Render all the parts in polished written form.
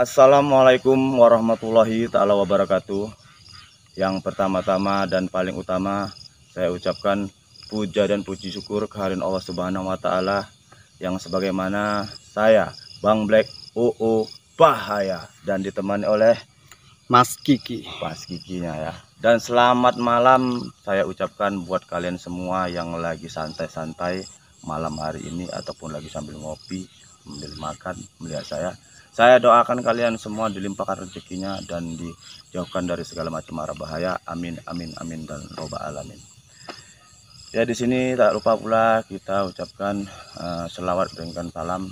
Assalamualaikum warahmatullahi ta'ala wabarakatuh. Yang pertama-tama dan paling utama saya ucapkan puja dan puji syukur kehadiran Allah Subhanahu wa taala yang sebagaimana saya Bang Black UU Bahaya dan ditemani oleh Mas Kiki. Mas Kikinya ya. Dan selamat malam saya ucapkan buat kalian semua yang lagi santai-santai malam hari ini ataupun lagi sambil ngopi, sambil makan melihat saya. Saya doakan kalian semua dilimpahkan rezekinya dan dijauhkan dari segala macam mara bahaya. Amin amin amin dan robbal alamin. Ya, di sini tak lupa pula kita ucapkan selawat dan salam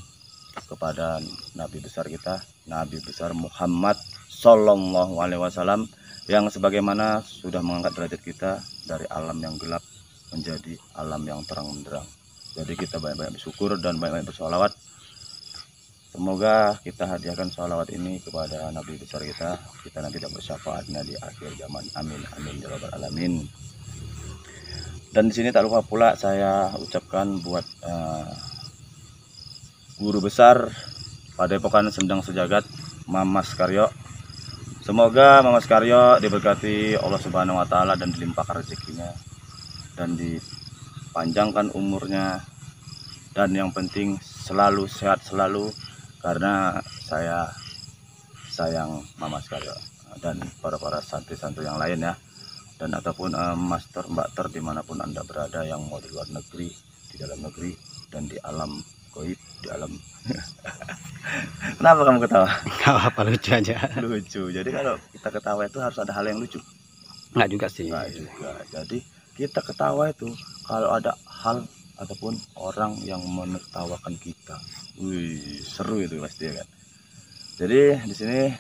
kepada Nabi besar kita, Nabi besar Muhammad Sallallahu Alaihi Wasallam, yang sebagaimana sudah mengangkat derajat kita dari alam yang gelap menjadi alam yang terang benderang. Jadi kita banyak-banyak bersyukur dan banyak-banyak bersolawat. Semoga kita hadiahkan sholawat ini kepada Nabi besar kita nanti dapat syafaatnya di akhir zaman. Amin amin ya rabbal alamin. Dan di sini tak lupa pula saya ucapkan buat guru besar Padepokan Sendang Sejagat, Mamas Karyo. Semoga Mamas Karyo diberkati Allah Subhanahu wa taala dan dilimpahkan rezekinya dan dipanjangkan umurnya, dan yang penting selalu sehat selalu, karena saya sayang Mamas Karyo dan para santri-santri yang lain ya, dan ataupun master mbak ter dimanapun anda berada, yang mau di luar negeri, di dalam negeri, dan di alam goib, di alam Kenapa kamu ketawa? Gak apa, lucu aja. Lucu. Jadi kalau kita ketawa itu harus ada hal yang lucu. Enggak juga sih. Enggak juga. Jadi kita ketawa itu kalau ada hal ataupun orang yang menertawakan kita. Wih, seru itu pasti ya kan. Jadi di sini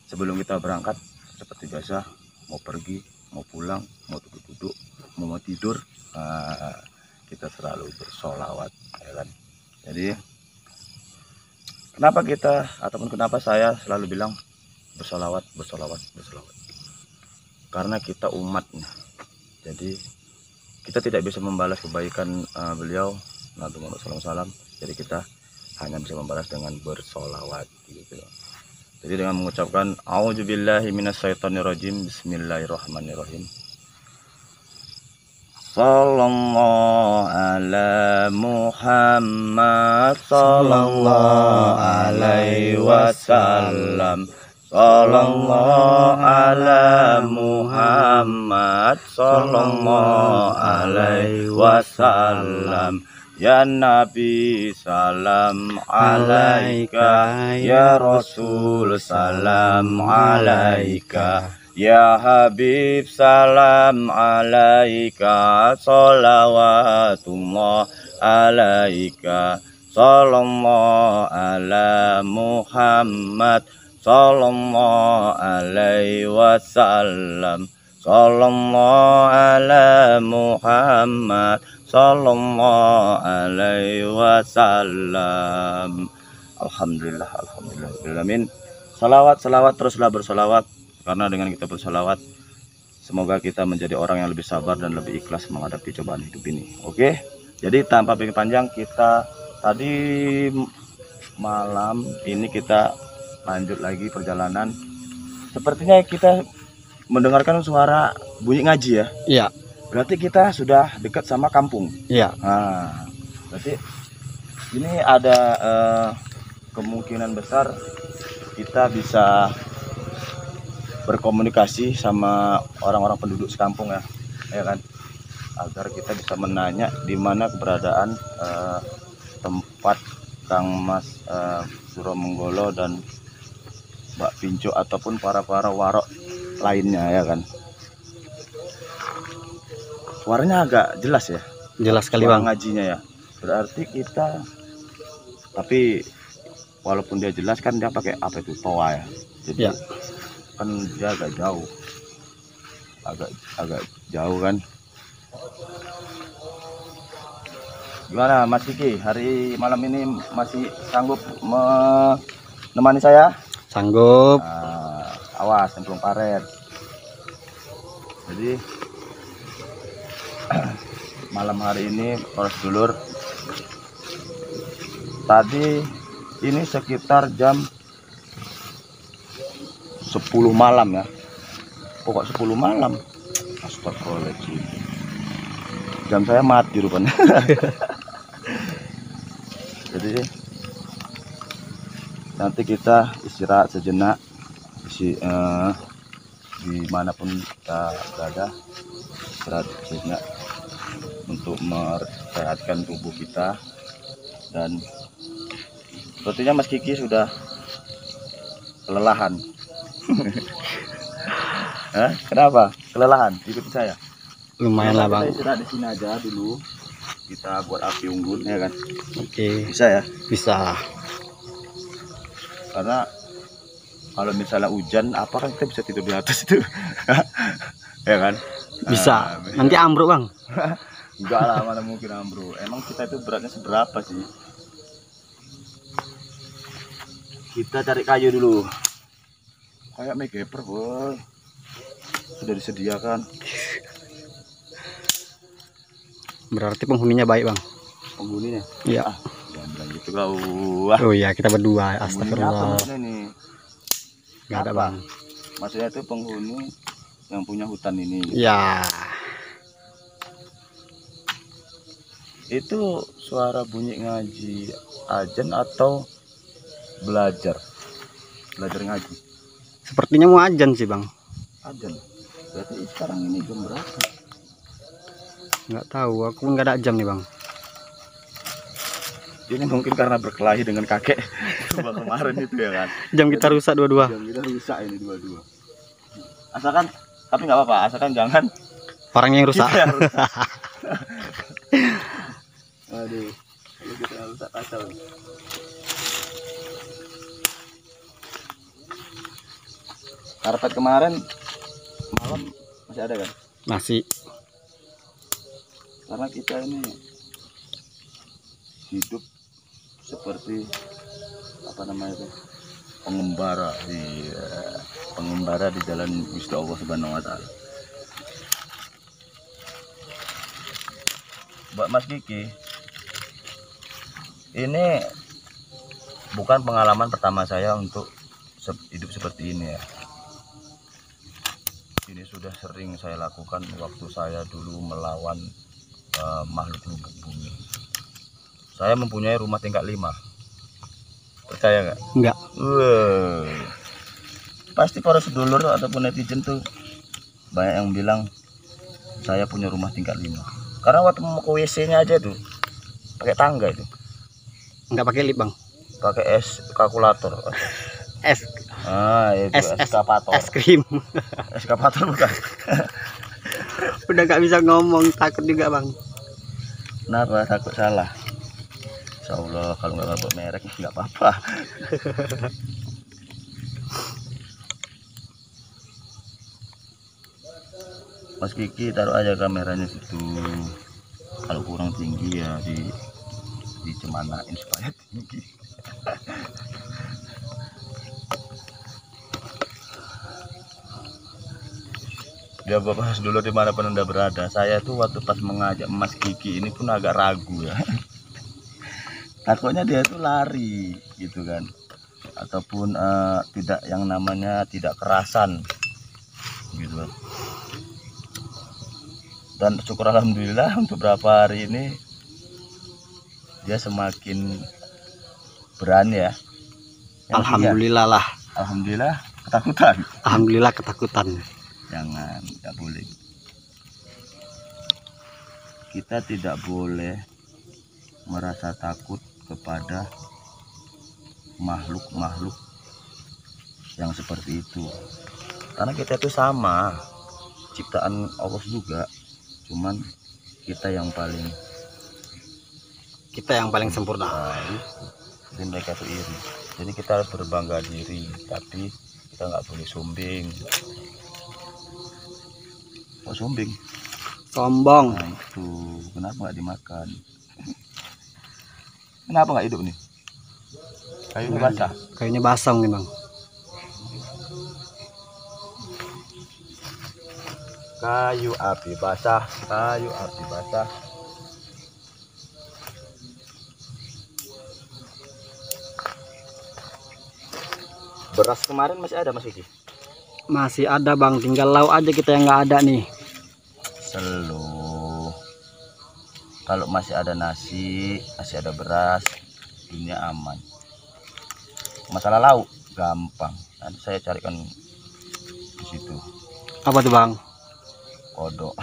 sebelum kita berangkat seperti biasa, mau pergi, mau pulang, mau duduk-duduk, mau tidur, kita selalu bersolawat ya kan. Jadi kenapa kita ataupun kenapa saya selalu bilang bersolawat, bersolawat, bersolawat? Karena kita umatnya. Jadi kita tidak bisa membalas kebaikan beliau Nabi Muhammad SAW. Jadi kita hanya bisa membalas dengan bersolawat gitu. Jadi dengan mengucapkan A'udzubillahi minasyaitonirrajim, Bismillahirrahmanirrahim. Sallallahu ala Muhammad sallallahu alaihi wasallam. Sallallahu ala Muhammad sallallahu alaihi wasallam. Ya Nabi salam alaika, ya Rasul salam alaika, ya Habib salam alaika, salawatullah alaika. Sallallahu ala Muhammad sallallahu alaihi wasallam. Sallallahu ala Muhammad sallallahu alaihi wasallam. Alhamdulillah, alhamdulillah, alamin. Salawat, salawat, teruslah bersolawat, karena dengan kita bersolawat semoga kita menjadi orang yang lebih sabar dan lebih ikhlas menghadapi cobaan hidup ini. Oke, jadi tanpa pikir panjang, kita tadi malam ini kita lanjut lagi perjalanan. Sepertinya kita mendengarkan suara bunyi ngaji ya. Iya. Berarti kita sudah dekat sama kampung. Iya. Nah, berarti ini ada kemungkinan besar kita bisa berkomunikasi sama orang-orang penduduk sekampung ya kan, agar kita bisa menanya di mana keberadaan tempat Kang Mas Suromenggolo dan Mbak Pinco ataupun para warok lainnya ya kan. Suaranya agak jelas ya. Jelas sekali Suara Bang. Ngajinya ya. Berarti kita, tapi walaupun dia jelas kan dia pakai apa itu, toa ya. Jadi ya, kan dia agak jauh. Agak jauh kan. Gimana Mas Kiki, hari malam ini masih sanggup menemani saya? Sanggup. Awas nyemplung paret. Jadi malam hari ini para sedulur, tadi ini sekitar jam 10 malam ya. Pokok 10 malam. Astagfirullahaladzim. Jam saya mati rupanya. Jadi nanti kita istirahat sejenak dimanapun kita berada, istirahat sejenak untuk merehatkan tubuh kita. Dan sepertinya Mas Kiki sudah kelelahan. Hah? Kenapa? Kelelahan? Ikuti saya. Lumayan lah bang. Kita istirahat di sini aja dulu. Kita buat api unggun ya kan? Oke. Bisa ya? Bisa. Karena kalau misalnya hujan, apakah kita bisa tidur di atas itu? Ya kan? Bisa. Nanti ambruk bang. Enggak lah, mana mungkin bro. Emang kita itu beratnya seberapa sih? Kita cari kayu dulu. Kayak megaper boy. Sudah disediakan. Berarti penghuninya baik bang. Penghuninya? Iya. Jangan bilang gitu kau. Oh iya, kita berdua. Penghuninya apa Astagfirullah. maksudnya nih? Nggak ada Apa? bang. Maksudnya itu penghuni yang punya hutan ini. Ya. Itu suara bunyi ngaji ajan atau belajar ngaji? Sepertinya mau ajan sih bang. Ajan. Berarti sekarang ini jam berapa? Nggak tahu. Aku nggak ada jam nih bang. Ini mungkin karena berkelahi dengan kakek coba kemarin itu ya kan. Jam kita rusak dua-dua. Jam kita rusak ini dua-dua. Asalkan, tapi nggak apa-apa. Asalkan jangan Orangnya yang rusak. kita yang rusak. Aduh, kalau kita yang rusak kacau. Karpet kemarin malam masih ada kan? Masih. Karena kita ini hidup seperti apa namanya itu, pengembara di jalan Gusti Allah Subhanahu wa taala. Buat Mas Kiki, ini bukan pengalaman pertama saya untuk hidup seperti ini ya. Ini sudah sering saya lakukan waktu saya dulu melawan makhluk lubuk bumi. Saya mempunyai rumah tingkat 5. Percaya nggak? Enggak. Pasti para sedulur ataupun netizen tuh banyak yang bilang saya punya rumah tingkat 5. Karena waktu mau ke WC-nya aja tuh pakai tangga itu. Enggak pakai lip bang. Pakai es kalkulator. Es. Itu eskavator. Es krim. Eskavator bukan. Udah nggak bisa ngomong, takut juga bang. Kenapa takut salah? Insya Allah kalau nggak dapat merek nggak apa-apa. Mas Kiki taruh aja kameranya situ. Kalau kurang tinggi ya dicemanain supaya tinggi. Ya Bapak dulu dimanapun Anda berada, saya tuh waktu pas mengajak Mas Kiki ini pun agak ragu ya. Takutnya dia tuh lari gitu kan, ataupun tidak, yang namanya tidak kerasan gitu kan. Dan syukur alhamdulillah untuk beberapa hari ini dia semakin berani ya. Alhamdulillah lah. Alhamdulillah ketakutan. Alhamdulillah ketakutan. Jangan, tidak boleh. Kita tidak boleh merasa takut kepada makhluk-makhluk yang seperti itu. Karena kita itu sama, ciptaan Allah juga. Cuman kita yang paling sempurna. Jadi mereka itu iri. Jadi kita harus berbangga diri, tapi kita nggak boleh sombong. Kok sombong? Sombong. Nah itu kenapa nggak dimakan? Kenapa nggak hidup nih? Kayunya basah. Kayunya basah mungkin bang. Kayu api basah, kayu api basah. Beras kemarin masih ada Mas Kiki? Masih ada bang, tinggal lauk aja kita yang nggak ada nih. Selo. Kalau masih ada nasi, masih ada beras, dunia aman. Masalah lauk gampang. Nanti saya carikan di situ. Apa tuh bang? Kodok.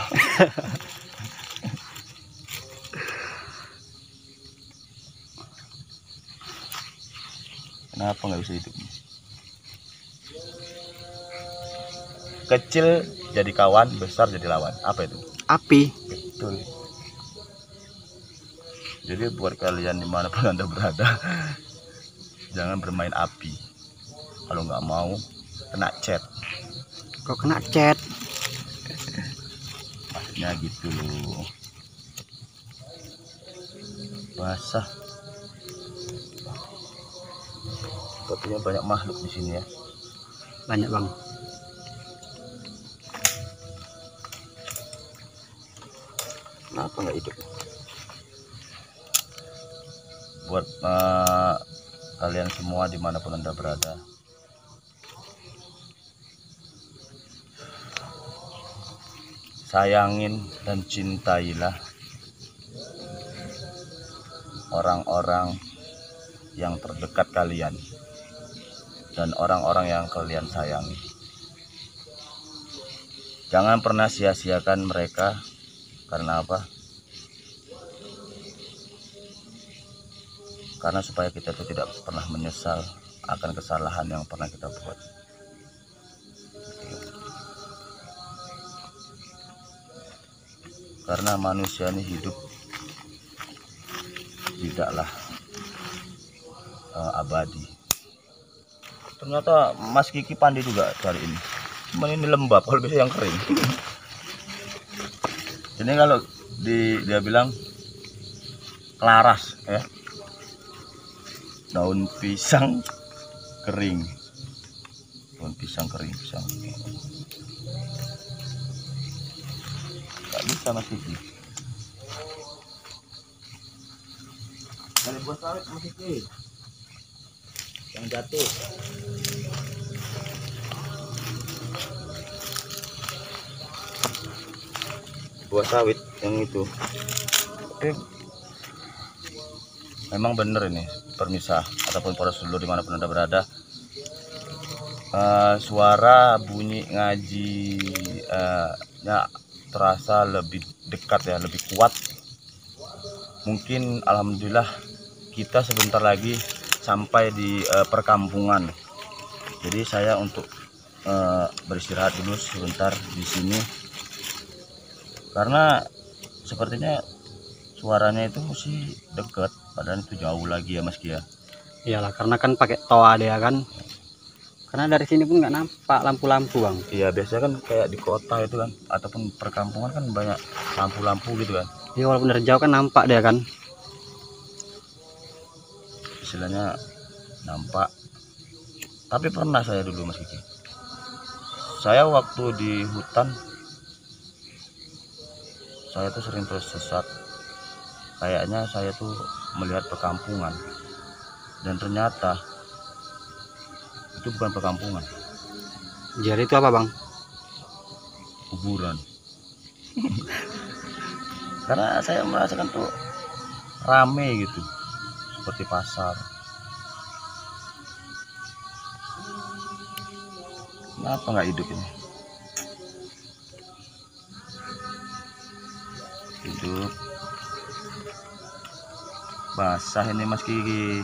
Kenapa nggak bisa hidup? Kecil jadi kawan, besar jadi lawan. Apa itu? Api. Betul. Jadi buat kalian dimanapun Anda berada, jangan bermain api. Kalau nggak mau, kena chat. Kok kena cat? Maksudnya gitu loh. Basah. Sepertinya banyak makhluk di sini ya. Banyak bang. Kenapa nggak hidup? Buat kalian semua dimanapun Anda berada, sayangin dan cintailah orang-orang yang terdekat kalian dan orang-orang yang kalian sayangi. Jangan pernah sia-siakan mereka. Karena apa? Karena supaya kita itu tidak pernah menyesal akan kesalahan yang pernah kita buat. Karena manusia ini hidup tidaklah abadi. Ternyata Mas Kiki pandai juga cari ini. Cuman ini lembab, kalau biasa yang kering. Ini kalau dia bilang kelaras ya, daun pisang kering, pisang. Gak bisa Mas Kiki. Dari buah sawit Mas Kiki yang jatuh. Buah sawit yang itu. Oke. Memang bener ini permisah ataupun para sedulur dimanapun Anda berada, suara bunyi ngaji terasa lebih dekat ya, lebih kuat. Mungkin alhamdulillah kita sebentar lagi sampai di perkampungan. Jadi saya untuk beristirahat dulu sebentar di sini. Karena sepertinya suaranya itu masih dekat, padahal itu jauh lagi ya Mas Ki ya. Iyalah, karena kan pakai toa dia kan. Karena dari sini pun nggak nampak lampu-lampu bang. Iya, biasanya kan kayak di kota itu kan, ataupun perkampungan kan banyak lampu-lampu gitu kan. Iya, walaupun dari jauh kan nampak dia kan. Istilahnya nampak. Tapi pernah saya dulu Mas Kiki. Saya waktu di hutan, saya tuh sering tersesat. Kayaknya saya tuh melihat perkampungan, dan ternyata itu bukan perkampungan. Jadi itu apa bang? Kuburan. Karena saya merasakan tuh rame gitu, seperti pasar. Kenapa nggak hidup ini? Hidup basah ini Mas Kiki.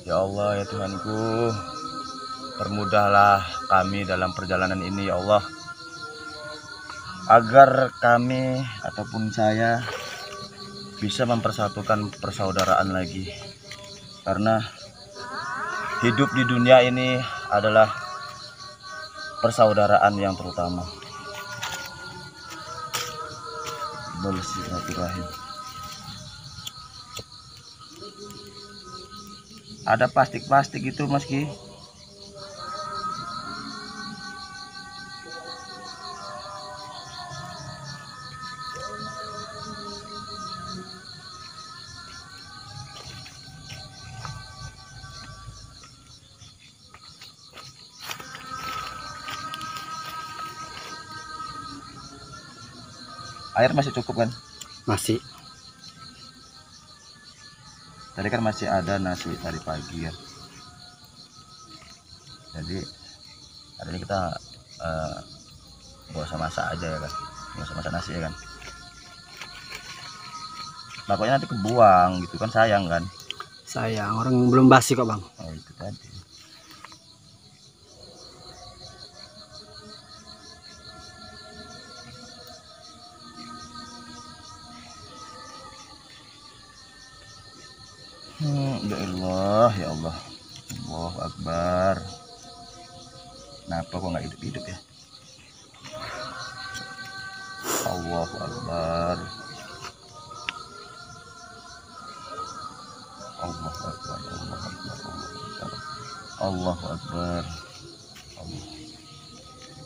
Ya Allah ya Tuhanku, permudahlah kami dalam perjalanan ini ya Allah, agar kami ataupun saya bisa mempersatukan persaudaraan lagi. Karena hidup di dunia ini adalah persaudaraan yang terutama. Bersilaturahim. Ada plastik-plastik itu Mas Ki. Air masih cukup kan? Masih. Tadi kan masih ada nasi tadi pagi ya. Jadi hari ini kita nggak usah masak aja ya kan, nggak usah masak nasi ya kan. Takutnya nanti kebuang gitu kan, sayang kan. Sayang, orang belum basi kok bang. Oh itu tadi. Ya Allah, ya Allah, Allahu Akbar. Kenapa kok nggak hidup-hidup ya? Allahu Akbar. Allahu Akbar. Allahu Akbar. Allahu Akbar. Allah.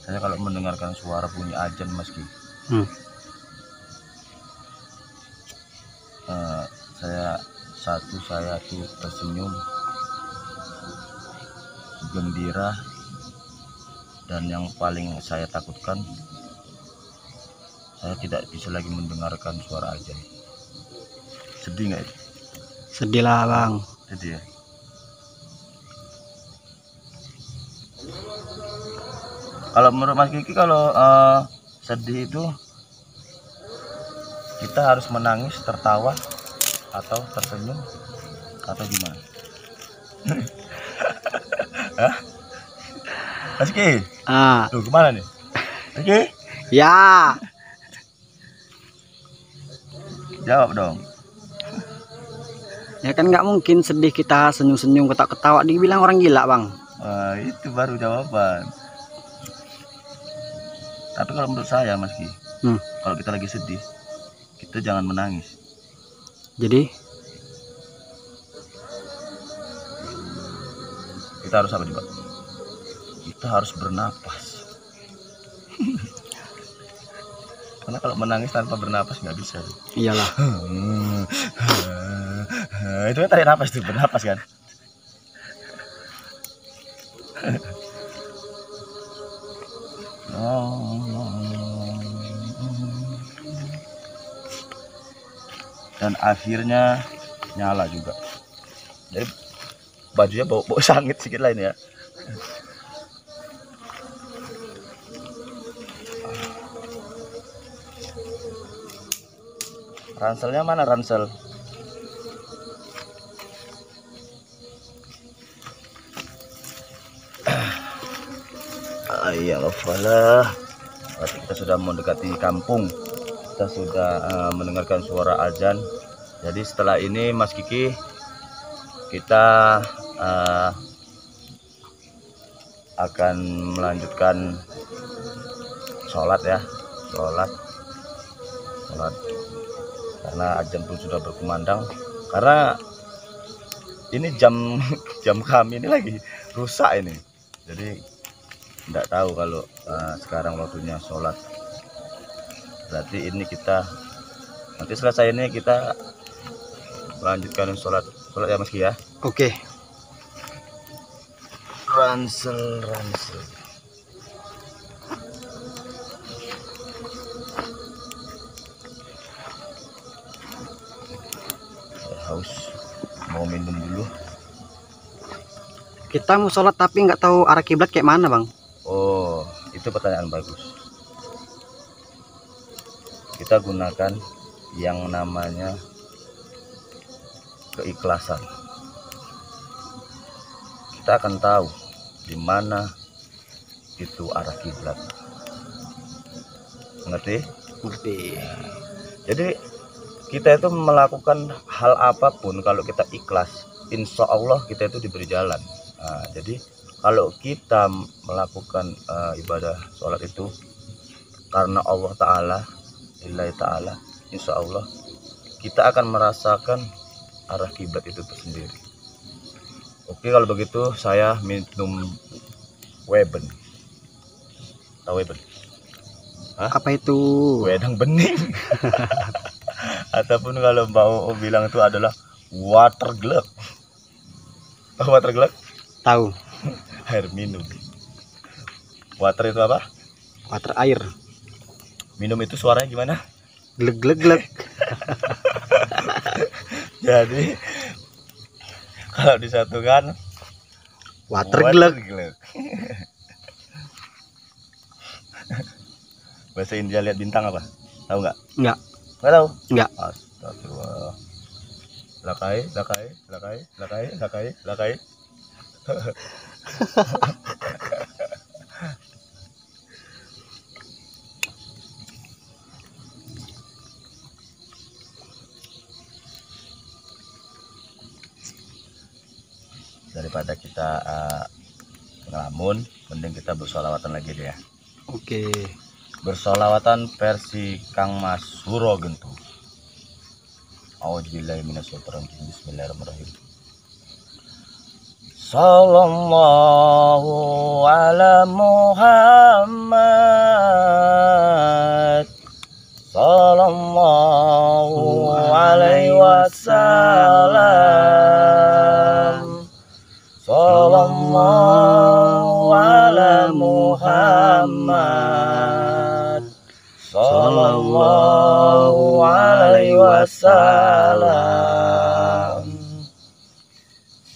Saya kalau mendengarkan suara bunyi azan meski saya tuh tersenyum, gembira, dan yang paling saya takutkan, saya tidak bisa lagi mendengarkan suara azan. Sedih nggak itu? Sedih lah bang. Sedih ya. Kalau menurut Mas Kiki, kalau sedih itu kita harus menangis, tertawa, atau tersenyum, atau gimana? Hah? Mas Kiki? Tuh kemana nih? Mas Kiki? Ya. Jawab dong. Ya kan nggak mungkin sedih kita senyum-senyum ketawa-ketawa dibilang orang gila bang. Itu baru jawaban. Tapi kalau menurut saya Mas Ki, kalau kita lagi sedih, kita jangan menangis. Jadi kita harus apa nih Pak? Kita harus bernapas. Karena kalau menangis tanpa bernapas nggak bisa. Iyalah. Itu kan tarik napas tuh, bernapas kan. Dan akhirnya nyala juga. Jadi bajunya bau sangit sedikit lain ya. Ranselnya mana ransel? Ya Allah, berarti kita sudah mendekati kampung. Kita sudah mendengarkan suara azan. Jadi setelah ini Mas Kiki, kita akan melanjutkan sholat ya, sholat karena azan pun sudah berkumandang. Karena ini jam kami ini lagi rusak ini, jadi tidak tahu kalau sekarang waktunya sholat. Berarti ini kita nanti selesai ini kita melanjutkan sholat ya Mas Ki ya. Oke. Ransel. Haus, mau minum dulu. Kita mau sholat tapi nggak tahu arah kiblat kayak mana bang. Oh, itu pertanyaan bagus. Kita gunakan yang namanya keikhlasan. Kita akan tahu di mana itu arah kiblat. Ngerti? Ngerti. Jadi kita itu melakukan hal apapun kalau kita ikhlas, insya Allah kita itu diberi jalan. Jadi kalau kita melakukan ibadah sholat itu karena Allah Ta'ala, lillahi ta'ala, insya Allah kita akan merasakan arah kiblat itu tersendiri. Oke, kalau begitu saya minum weben. Tahu weben? Apa itu? Wedang bening. Ataupun kalau Mbak O bilang itu adalah water glove. Tahu water glove? Tahu. Air minum. Water itu apa? Water air. Minum itu suaranya gimana? Glek glek glek. Jadi kalau disatukan Water glek. Bahasa India lihat bintang apa? Tahu nggak? Enggak. Nggak tahu? Enggak. Astagfirullah. Lakai, lakai, lakai, lakai, lakai, lakai. Daripada kita ngelamun, mending kita bersolawatan lagi deh ya. Oke. Bersolawatan versi Kang Mas Suro Gentu. A'udzubillahi minasyaitonirrajim. Bismillahirrahmanirrahim. Sallallahu ala Muhammad. Sallallahu alaihi wasallam. Sallallahu ala Muhammad. Sallallahu alaihi wasallam.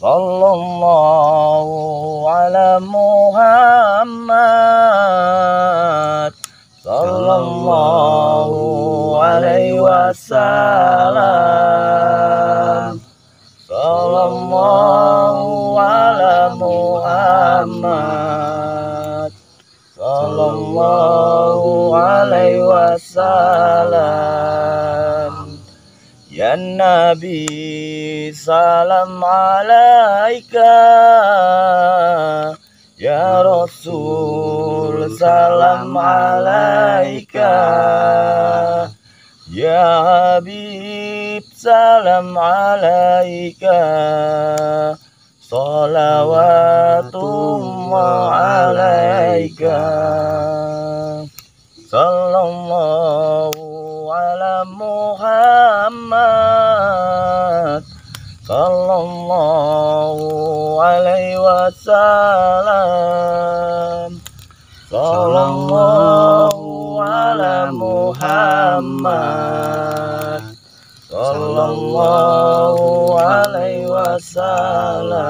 Sallallahu ala Muhammad. Sallallahu alaihi wasallam. Sallallahu ala Muhammad. Sallallahu alaihi wasallam. Ya Nabi salam alaika, ya Rasul salam alaika, ya Habib salam alaika, salawatullah alaika. Sallallahu ala Muhammad. Sallallahu alaihi wasallam. Sallallahu ala Muhammad. Sallallahu alaihi wasallam.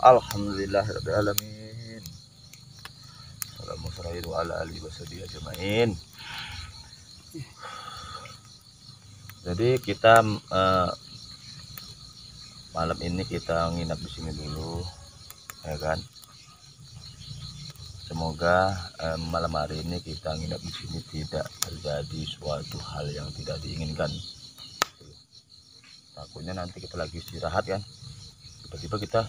Alhamdulillahirabbil alamin. Assalamualaikum warahmatullahi wabarakatuh. Jadi kita malam ini kita nginap di sini dulu, ya kan? Semoga malam hari ini kita nginap di sini tidak terjadi suatu hal yang tidak diinginkan. Takutnya nanti kita lagi istirahat kan, tiba-tiba kita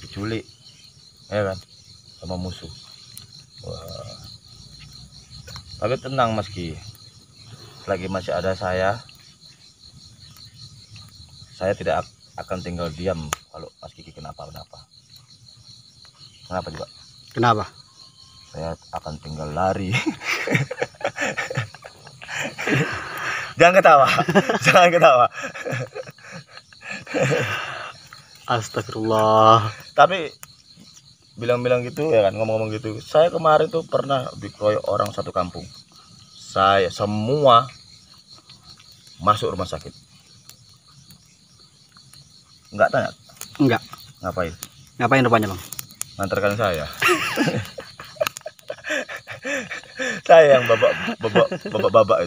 diculik, ya kan, sama musuh. Wah. Tapi tenang Mas Ki, selagi masih ada saya tidak akan tinggal diam kalau Mas Kiki kenapa-napa. Kenapa juga? Kenapa? Saya akan tinggal lari. Jangan ketawa, jangan ketawa. Astagfirullah. Tapi bilang-bilang gitu ya kan, ngomong-ngomong gitu. Saya kemarin tuh pernah dikeroyok orang satu kampung. Saya semua masuk rumah sakit. Enggak tanya? Enggak. Ngapain? Ngapain rupanya, Bang? Ngantarkan saya. Saya yang babak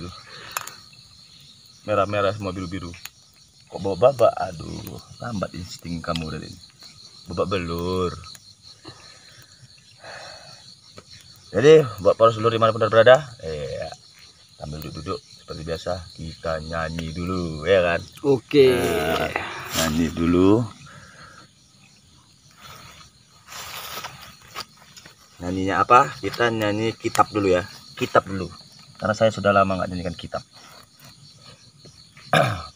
itu. Merah-merah semua biru-biru. Kok bawa babak? Aduh, lambat insting kamu dari ini. Babak belur. Jadi buat para seluruh dimanapun berada, sambil duduk-duduk seperti biasa kita nyanyi dulu, ya kan? Oke. Nyanyi dulu. Nyanyinya apa? Kita nyanyi kitab dulu ya. Kitab dulu. Karena saya sudah lama nggak nyanyikan kitab.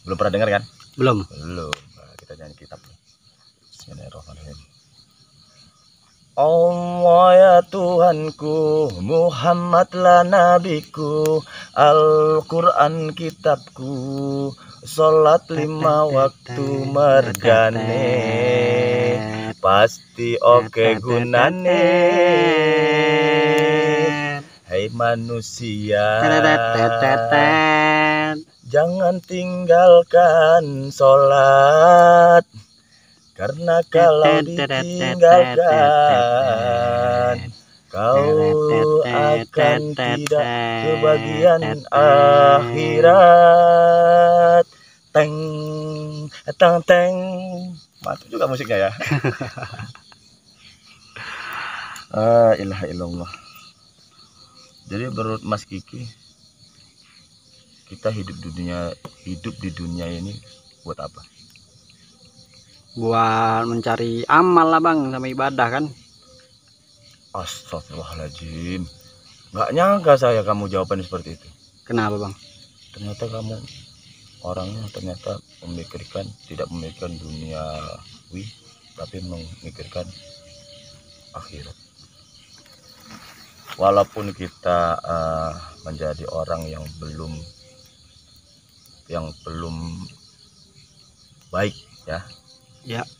Belum pernah dengar kan? Belum. Belum. Nah, kita nyanyi kitab. Bismillahirrahmanirrahim. Allah ya Tuhanku, Muhammadlah nabiku, Al-Quran kitabku, sholat 5 waktu mergane, pasti oke gunane. Hai manusia, Tetetetetet. jangan tinggalkan sholat, karena kalau ditinggalkan kau akan tidak kebagian akhirat. Teng, teng, teng. Mantap juga musiknya ya. Ilaha illallah. Jadi menurut Mas Kiki, kita hidup di dunia ini buat apa? Buat mencari amal lah bang, sama ibadah kan. Astagfirullahaladzim. Nggak nyangka saya kamu jawabannya seperti itu. Kenapa bang? Ternyata kamu orangnya tidak memikirkan duniawi, tapi memikirkan akhirat. Walaupun kita menjadi orang yang belum baik ya,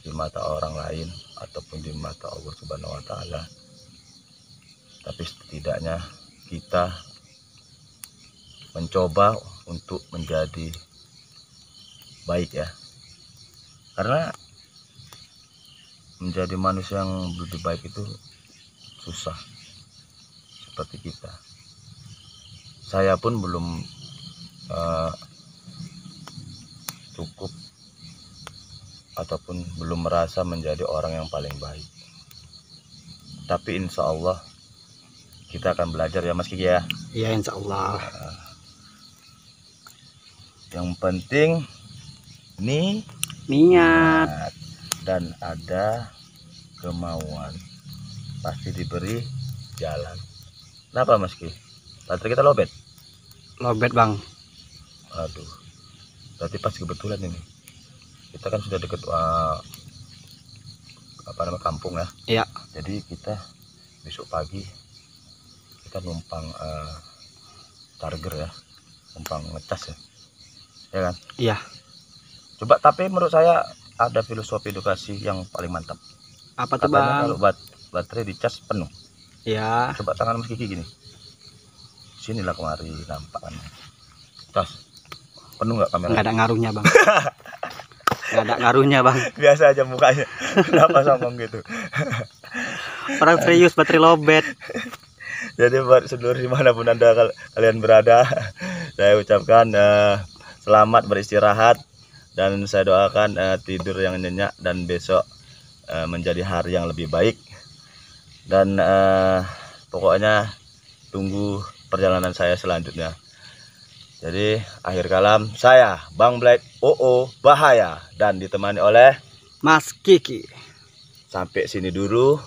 di mata orang lain ataupun di mata Allah Subhanahu wa Ta'ala, tapi setidaknya kita mencoba untuk menjadi baik ya, karena menjadi manusia yang lebih baik itu susah. Seperti kita, saya pun belum cukup ataupun belum merasa menjadi orang yang paling baik, tapi insya Allah kita akan belajar ya Mas Kiki ya. Iya insya Allah. Yang penting Niat. dan ada kemauan, pasti diberi jalan. Kenapa Mas Ki? Baterai kita lobet Bang. Aduh, berarti pas kebetulan ini kita kan sudah deket kampung ya. Iya. Jadi kita besok pagi kita numpang charger ya, numpang ngecas ya kan? Iya. Coba, tapi menurut saya ada filosofi edukasi yang paling mantap. Apa tuh Katanya bang? kalau baterai dicas penuh, Iya. coba tangan Mas Kiki gini, sinilah kemari nampak kan, cas penuh nggak kamera? Nggak ada ngaruhnya bang. Nggak ada ngaruhnya bang. Biasa aja mukanya. Kenapa sombong gitu? Orang serius baterai lobet. Jadi buat seluruh dimanapun anda kalian berada, saya ucapkan selamat beristirahat, dan saya doakan tidur yang nyenyak dan besok menjadi hari yang lebih baik. Dan pokoknya tunggu perjalanan saya selanjutnya. Jadi akhir kalam, saya Bang Black Bahaya dan ditemani oleh Mas Kiki. Sampai sini dulu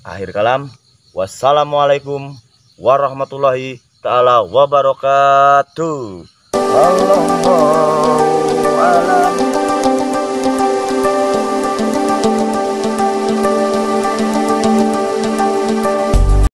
akhir kalam. Wassalamualaikum warahmatullahi ta'ala wabarakatuh. Allahu a'lam.